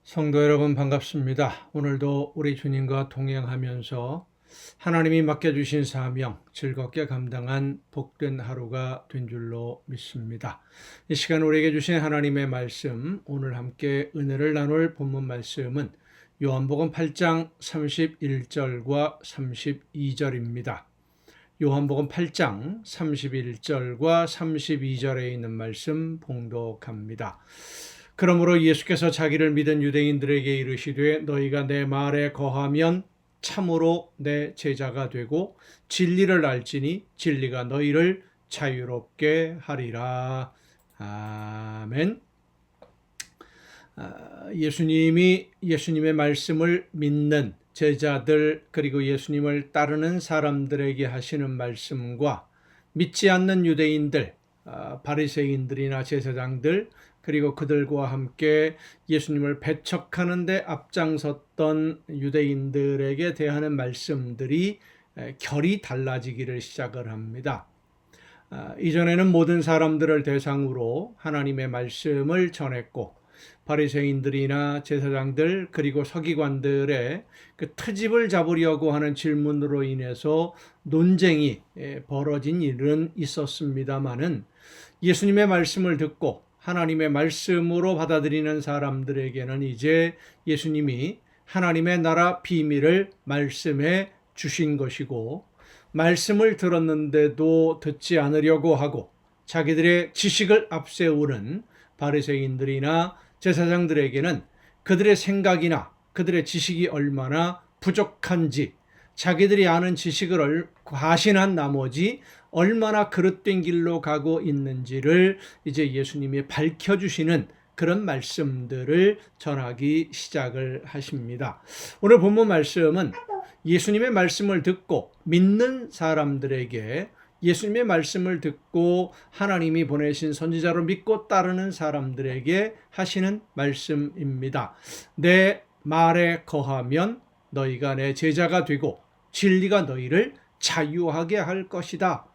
성도 여러분 반갑습니다. 오늘도 우리 주님과 동행하면서 하나님이 맡겨주신 사명 즐겁게 감당한 복된 하루가 된 줄로 믿습니다. 이 시간 우리에게 주신 하나님의 말씀, 오늘 함께 은혜를 나눌 본문 말씀은 요한복음 8장 31절과 32절입니다. 요한복음 8장 31절과 32절에 있는 말씀 봉독합니다. 그러므로 예수께서 자기를 믿은 유대인들에게 이르시되 너희가 내 말에 거하면 참으로 내 제자가 되고 진리를 알지니 진리가 너희를 자유롭게 하리라. 아멘. 예수님의 말씀을 믿는 제자들 그리고 예수님을 따르는 사람들에게 하시는 말씀과 믿지 않는 유대인들, 바리새인들이나 제사장들 그리고 그들과 함께 예수님을 배척하는 데 앞장섰던 유대인들에게 대하는 말씀들이 결이 달라지기를 시작을 합니다. 이전에는 모든 사람들을 대상으로 하나님의 말씀을 전했고 바리새인들이나 제사장들 그리고 서기관들의 그 트집을 잡으려고 하는 질문으로 인해서 논쟁이 벌어진 일은 있었습니다마는 예수님의 말씀을 듣고 하나님의 말씀으로 받아들이는 사람들에게는 이제 예수님이 하나님의 나라 비밀을 말씀해 주신 것이고 말씀을 들었는데도 듣지 않으려고 하고 자기들의 지식을 앞세우는 바리새인들이나 제사장들에게는 그들의 생각이나 그들의 지식이 얼마나 부족한지 자기들이 아는 지식을 과신한 나머지 얼마나 그릇된 길로 가고 있는지를 이제 예수님이 밝혀주시는 그런 말씀들을 전하기 시작을 하십니다. 오늘 본문 말씀은 예수님의 말씀을 듣고 믿는 사람들에게 예수님의 말씀을 듣고 하나님이 보내신 선지자로 믿고 따르는 사람들에게 하시는 말씀입니다. 내 말에 거하면 너희가 내 제자가 되고 진리가 너희를 자유하게 할 것이다.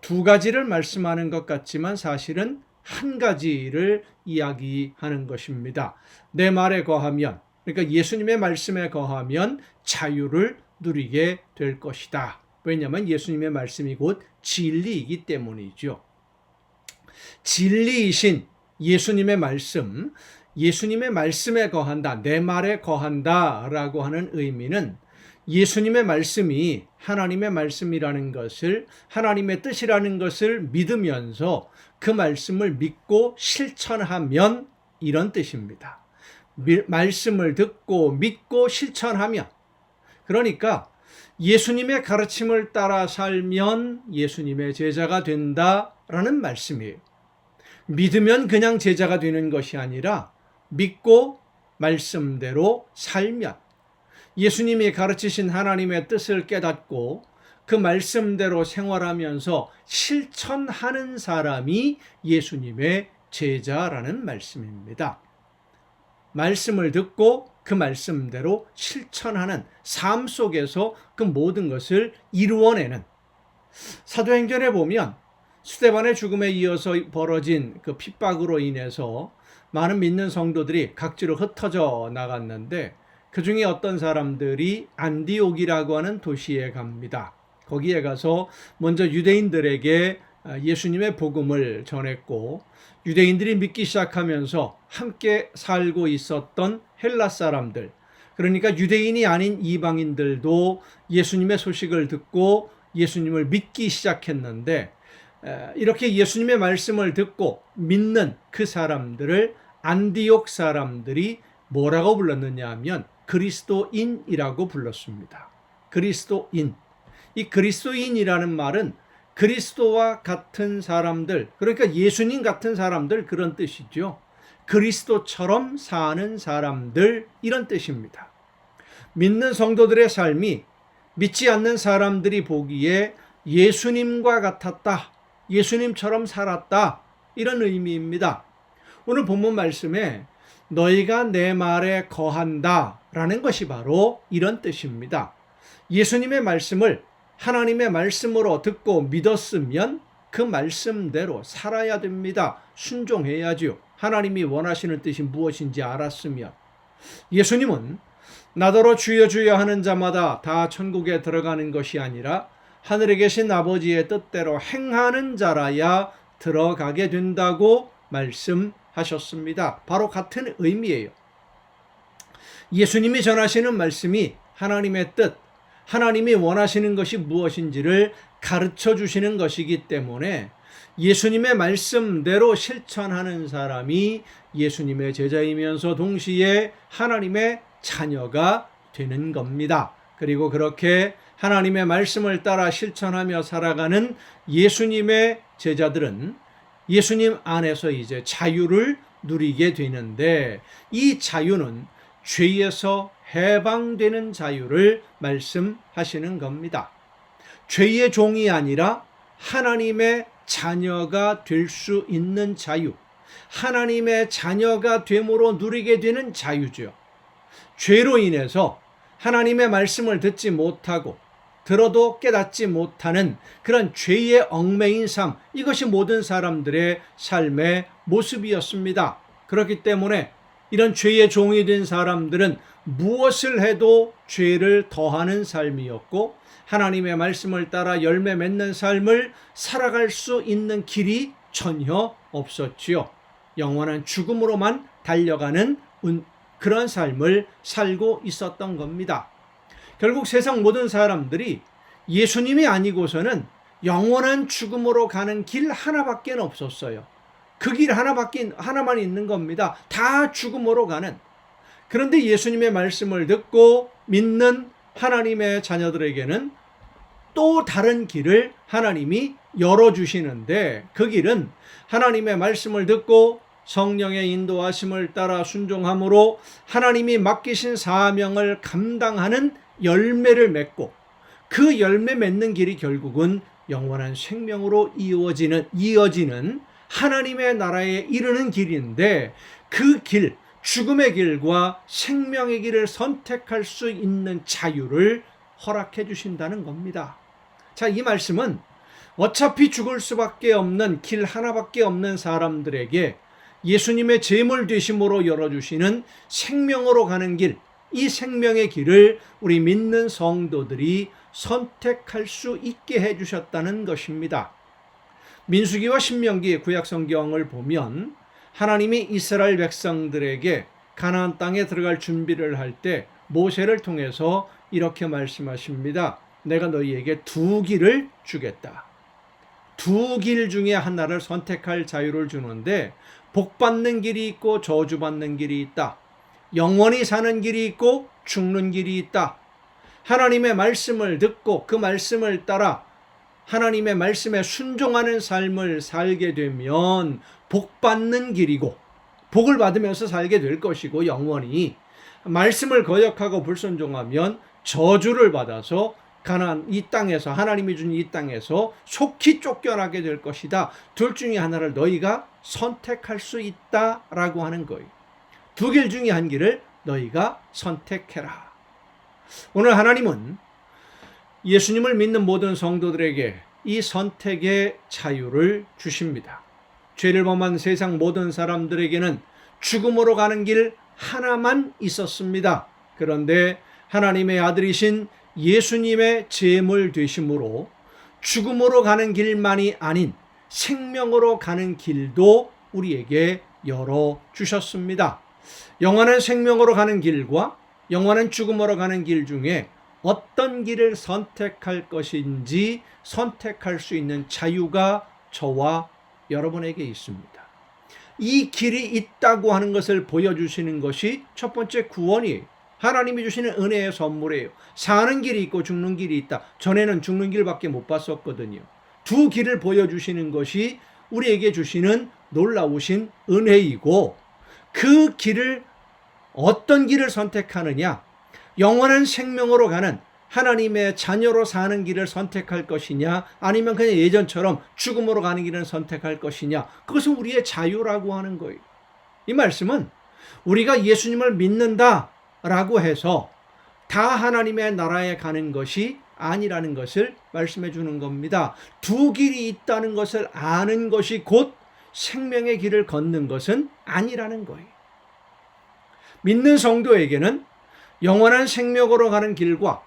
두 가지를 말씀하는 것 같지만 사실은 한 가지를 이야기하는 것입니다. 내 말에 거하면, 그러니까 예수님의 말씀에 거하면 자유를 누리게 될 것이다. 왜냐하면 예수님의 말씀이 곧 진리이기 때문이죠. 진리이신 예수님의 말씀, 예수님의 말씀에 거한다, 내 말에 거한다 라고 하는 의미는 예수님의 말씀이 하나님의 말씀이라는 것을, 하나님의 뜻이라는 것을 믿으면서 그 말씀을 믿고 실천하면 이런 뜻입니다. 말씀을 듣고 믿고 실천하면, 그러니까 예수님의 가르침을 따라 살면 예수님의 제자가 된다라는 말씀이에요. 믿으면 그냥 제자가 되는 것이 아니라 믿고 말씀대로 살면 예수님이 가르치신 하나님의 뜻을 깨닫고 그 말씀대로 생활하면서 실천하는 사람이 예수님의 제자라는 말씀입니다. 말씀을 듣고 그 말씀대로 실천하는 삶 속에서 그 모든 것을 이루어내는, 사도행전에 보면 스데반의 죽음에 이어서 벌어진 그 핍박으로 인해서 많은 믿는 성도들이 각지로 흩어져 나갔는데 그 중에 어떤 사람들이 안디옥이라고 하는 도시에 갑니다. 거기에 가서 먼저 유대인들에게 예수님의 복음을 전했고 유대인들이 믿기 시작하면서 함께 살고 있었던 헬라 사람들, 그러니까 유대인이 아닌 이방인들도 예수님의 소식을 듣고 예수님을 믿기 시작했는데 이렇게 예수님의 말씀을 듣고 믿는 그 사람들을 안디옥 사람들이 뭐라고 불렀느냐 하면 그리스도인이라고 불렀습니다. 그리스도인. 이 그리스도인이라는 말은 그리스도와 같은 사람들, 그러니까 예수님 같은 사람들, 그런 뜻이죠. 그리스도처럼 사는 사람들, 이런 뜻입니다. 믿는 성도들의 삶이 믿지 않는 사람들이 보기에 예수님과 같았다, 예수님처럼 살았다, 이런 의미입니다. 오늘 본문 말씀에 너희가 내 말에 거한다 라는 것이 바로 이런 뜻입니다. 예수님의 말씀을 하나님의 말씀으로 듣고 믿었으면 그 말씀대로 살아야 됩니다. 순종해야죠. 하나님이 원하시는 뜻이 무엇인지 알았으면. 예수님은 나더러 주여 주여 하는 자마다 다 천국에 들어가는 것이 아니라 하늘에 계신 아버지의 뜻대로 행하는 자라야 들어가게 된다고 말씀하셨습니다. 바로 같은 의미예요. 예수님이 전하시는 말씀이 하나님의 뜻, 하나님이 원하시는 것이 무엇인지를 가르쳐 주시는 것이기 때문에 예수님의 말씀대로 실천하는 사람이 예수님의 제자이면서 동시에 하나님의 자녀가 되는 겁니다. 그리고 그렇게 하나님의 말씀을 따라 실천하며 살아가는 예수님의 제자들은 예수님 안에서 이제 자유를 누리게 되는데, 이 자유는 죄에서 해방되는 자유를 말씀하시는 겁니다. 죄의 종이 아니라 하나님의 자녀가 될 수 있는 자유, 하나님의 자녀가 됨으로 누리게 되는 자유죠. 죄로 인해서 하나님의 말씀을 듣지 못하고 들어도 깨닫지 못하는 그런 죄의 얽매인 삶, 이것이 모든 사람들의 삶의 모습이었습니다. 그렇기 때문에 이런 죄의 종이 된 사람들은 무엇을 해도 죄를 더하는 삶이었고, 하나님의 말씀을 따라 열매 맺는 삶을 살아갈 수 있는 길이 전혀 없었지요. 영원한 죽음으로만 달려가는 그런 삶을 살고 있었던 겁니다. 결국 세상 모든 사람들이 예수님이 아니고서는 영원한 죽음으로 가는 길 하나밖에 없었어요. 그 길 하나만 있는 겁니다. 다 죽음으로 가는. 그런데 예수님의 말씀을 듣고 믿는 하나님의 자녀들에게는 또 다른 길을 하나님이 열어주시는데, 그 길은 하나님의 말씀을 듣고 성령의 인도하심을 따라 순종함으로 하나님이 맡기신 사명을 감당하는 열매를 맺고, 그 열매 맺는 길이 결국은 영원한 생명으로 이어지는 하나님의 나라에 이르는 길인데, 그 길, 죽음의 길과 생명의 길을 선택할 수 있는 자유를 허락해 주신다는 겁니다. 자, 이 말씀은 어차피 죽을 수밖에 없는 길 하나밖에 없는 사람들에게 예수님의 제물 되심으로 열어주시는 생명으로 가는 길, 이 생명의 길을 우리 믿는 성도들이 선택할 수 있게 해주셨다는 것입니다. 민수기와 신명기 구약성경을 보면 하나님이 이스라엘 백성들에게 가나안 땅에 들어갈 준비를 할 때 모세를 통해서 이렇게 말씀하십니다. 내가 너희에게 두 길을 주겠다. 두 길 중에 하나를 선택할 자유를 주는데, 복받는 길이 있고 저주받는 길이 있다. 영원히 사는 길이 있고 죽는 길이 있다. 하나님의 말씀을 듣고 그 말씀을 따라 하나님의 말씀에 순종하는 삶을 살게 되면 복받는 길이고, 복을 받으면서 살게 될 것이고, 영원히 말씀을 거역하고 불순종하면 저주를 받아서 가나안 이 땅에서, 하나님이 준 이 땅에서 속히 쫓겨나게 될 것이다. 둘 중에 하나를 너희가 선택할 수 있다라고 하는 거예요. 두 길 중에 한 길을 너희가 선택해라. 오늘 하나님은 예수님을 믿는 모든 성도들에게 이 선택의 자유를 주십니다. 죄를 범한 세상 모든 사람들에게는 죽음으로 가는 길 하나만 있었습니다. 그런데 하나님의 아들이신 예수님의 제물 되심으로 죽음으로 가는 길만이 아닌 생명으로 가는 길도 우리에게 열어주셨습니다. 영원한 생명으로 가는 길과 영원한 죽음으로 가는 길 중에 어떤 길을 선택할 것인지 선택할 수 있는 자유가 저와 여러분에게 있습니다. 이 길이 있다고 하는 것을 보여주시는 것이 첫 번째 구원이에요. 하나님이 주시는 은혜의 선물이에요. 사는 길이 있고 죽는 길이 있다. 전에는 죽는 길밖에 못 봤었거든요. 두 길을 보여주시는 것이 우리에게 주시는 놀라우신 은혜이고, 그 길을 어떤 길을 선택하느냐, 영원한 생명으로 가는 하나님의 자녀로 사는 길을 선택할 것이냐, 아니면 그냥 예전처럼 죽음으로 가는 길을 선택할 것이냐, 그것은 우리의 자유라고 하는 거예요. 이 말씀은 우리가 예수님을 믿는다라고 해서 다 하나님의 나라에 가는 것이 아니라는 것을 말씀해 주는 겁니다. 두 길이 있다는 것을 아는 것이 곧 생명의 길을 걷는 것은 아니라는 거예요. 믿는 성도에게는 영원한 생명으로 가는 길과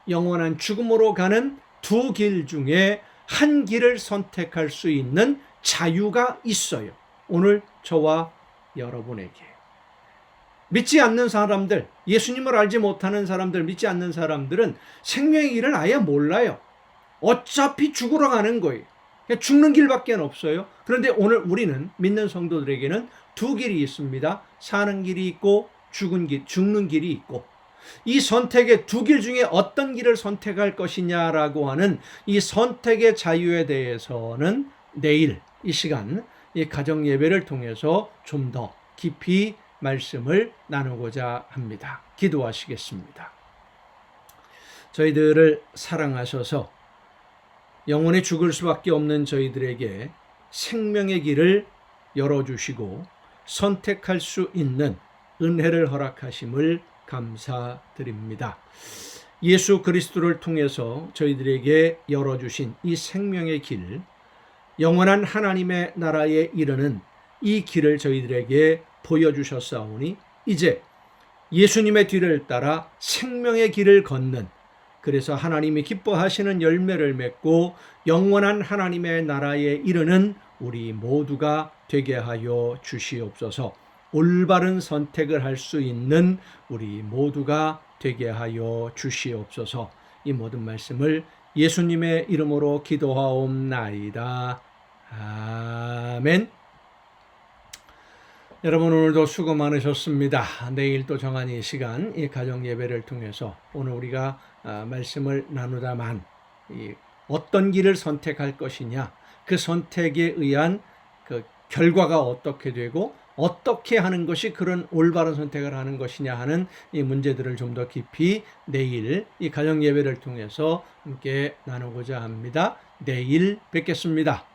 영원한 죽음으로 가는 두 길 중에 한 길을 선택할 수 있는 자유가 있어요. 오늘 저와 여러분에게. 믿지 않는 사람들, 예수님을 알지 못하는 사람들, 믿지 않는 사람들은 생명의 길을 아예 몰라요. 어차피 죽으러 가는 거예요. 그냥 죽는 길밖에 없어요. 그런데 오늘 우리는 믿는 성도들에게는 두 길이 있습니다. 사는 길이 있고 죽는 길이 있고, 이 선택의 두 길 중에 어떤 길을 선택할 것이냐라고 하는 이 선택의 자유에 대해서는 내일 이 시간 이 가정 예배를 통해서 좀 더 깊이 말씀을 나누고자 합니다. 기도하시겠습니다. 저희들을 사랑하셔서 영원히 죽을 수밖에 없는 저희들에게 생명의 길을 열어주시고 선택할 수 있는 은혜를 허락하심을 감사드립니다. 예수 그리스도를 통해서 저희들에게 열어주신 이 생명의 길, 영원한 하나님의 나라에 이르는 이 길을 저희들에게 보여주셨사오니 이제 예수님의 뒤를 따라 생명의 길을 걷는, 그래서 하나님이 기뻐하시는 열매를 맺고 영원한 하나님의 나라에 이르는 우리 모두가 되게 하여 주시옵소서. 올바른 선택을 할 수 있는 우리 모두가 되게 하여 주시옵소서. 이 모든 말씀을 예수님의 이름으로 기도하옵나이다. 아멘. 여러분, 오늘도 수고 많으셨습니다. 내일 또 정한 이 시간, 이 가정 예배를 통해서 오늘 우리가 말씀을 나누다만 어떤 길을 선택할 것이냐, 그 선택에 의한 그 결과가 어떻게 되고 어떻게 하는 것이 그런 올바른 선택을 하는 것이냐 하는 이 문제들을 좀 더 깊이 내일 이 가정 예배를 통해서 함께 나누고자 합니다. 내일 뵙겠습니다.